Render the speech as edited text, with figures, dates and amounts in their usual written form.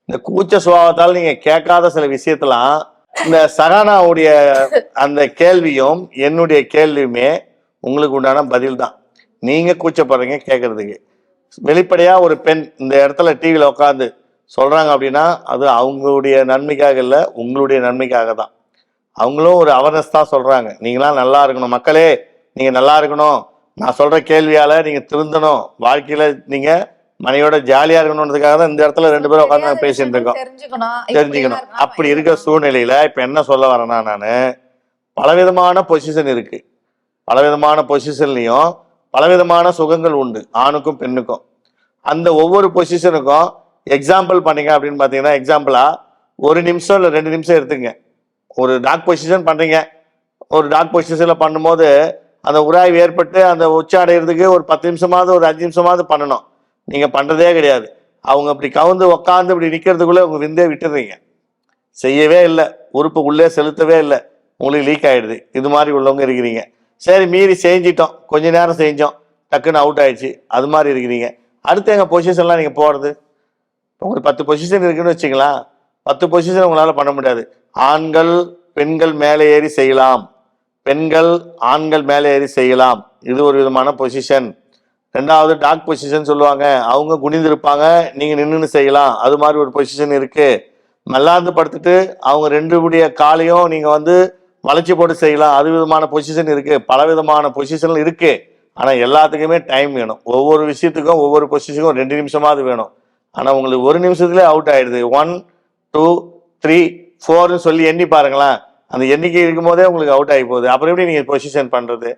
இந்த கூச்ச சுபாவத்தால் நீங்க கேட்காத சில விஷயத்தெல்லாம் இந்த சகானாவுடைய அந்த கேள்வியும் என்னுடைய கேள்வியுமே உங்களுக்கு உண்டான பதில் தான். நீங்க கூச்சப்படுறீங்க கேட்கறதுக்கு. வெளிப்படையா ஒரு பெண் இந்த இடத்துல டிவியில உட்காந்து சொல்றாங்க அப்படின்னா அது அவங்களுடைய நன்மைக்காக இல்லை, உங்களுடைய நன்மைக்காக தான். அவங்களும் ஒரு அவேர்னஸ் தான் சொல்றாங்க. நீங்களாம் நல்லா இருக்கணும், மக்களே நீங்க நல்லா இருக்கணும், நான் சொல்ற கேள்வியால நீங்க திருந்தணும், வாழ்க்கையில நீங்க மனையோட ஜாலியா இருக்கணும்ன்றதுக்காக தான் இந்த இடத்துல ரெண்டு பேரும் உட்காந்து நாங்க பேசிட்டு இருக்கோம். தெரிஞ்சுக்கணும். அப்படி இருக்கிற சூழ்நிலையில இப்ப என்ன சொல்ல வரேன்னா, நானு பலவிதமான பொசிஷன் இருக்கு. பலவிதமான பொசிஷன்லயும் பலவிதமான சுகங்கள் உண்டு ஆணுக்கும் பெண்ணுக்கும். அந்த ஒவ்வொரு பொசிஷனுக்கும் எக்ஸாம்பிள் பண்ணீங்க அப்படின்னு பாத்தீங்கன்னா, எக்ஸாம்பிளா 1 நிமிஷம் இல்லை 2 நிமிஷம் எடுத்துங்க. ஒரு டாக் பொசிஷன் பண்றீங்க. ஒரு டாக் பொசிஷன்ல பண்ணும்போது அந்த உராய்வு ஏற்பட்டு அந்த உச்ச அடைகிறதுக்கு ஒரு 10 நிமிஷமாவது ஒரு 5 நிமிஷமாவது பண்ணணும். நீங்க பண்றதே கிடையாது. அவங்க அப்படி கவுந்து உக்காந்து இப்படி நிக்கிறதுக்குள்ள உங்க விந்தே விட்டுறீங்க. செய்யவே இல்லை, உறுப்பு உள்ளே செலுத்தவே இல்லை, உங்களுக்கு லீக் ஆயிடுது. இது மாதிரி உள்ளவங்க இருக்கிறீங்க. சரி மீறி செஞ்சிட்டோம், கொஞ்ச நேரம் செஞ்சோம், டக்குன்னு அவுட் ஆயிடுச்சு, அது மாதிரி இருக்கிறீங்க. அடுத்து எங்க பொசிஷன்லாம் நீங்க போறது? உங்களுக்கு 10 பொசிஷன் இருக்குன்னு வச்சுங்களா, 10 பொசிஷன் உங்களால பண்ண முடியாது. ஆண்கள் பெண்கள் மேலே ஏறி செய்யலாம், பெண்கள் ஆண்கள் மேலே ஏறி செய்யலாம், இது ஒரு விதமான பொசிஷன். ரெண்டாவது டாக் பொசிஷன் சொல்லுவாங்க, அவங்க குனிந்திருப்பாங்க, நீங்க நின்றுன்னு செய்யலாம், அது மாதிரி ஒரு பொசிஷன் இருக்கு. மல்லாந்து படுத்துட்டு அவங்க 2 காலையும் நீங்க வந்து வளைச்சி போட்டு செய்யலாம், அது விதமான பொசிஷன் இருக்கு. பல விதமான பொசிஷன் இருக்கு. ஆனா எல்லாத்துக்குமே டைம் வேணும். ஒவ்வொரு விஷயத்துக்கும் ஒவ்வொரு பொசிஷனுக்கும் 2 நிமிஷமாவது வேணும். ஆனா உங்களுக்கு 1 நிமிஷத்துல அவுட் ஆயிடுது. 1 2 3 4 சொல்லி எண்ணி பாருங்களேன். அந்த எண்ணிக்கை இருக்கும் போதே உங்களுக்கு அவுட் ஆகி போகுது. அப்புறம் எப்படி நீங்க பொசிஷன் பண்றது?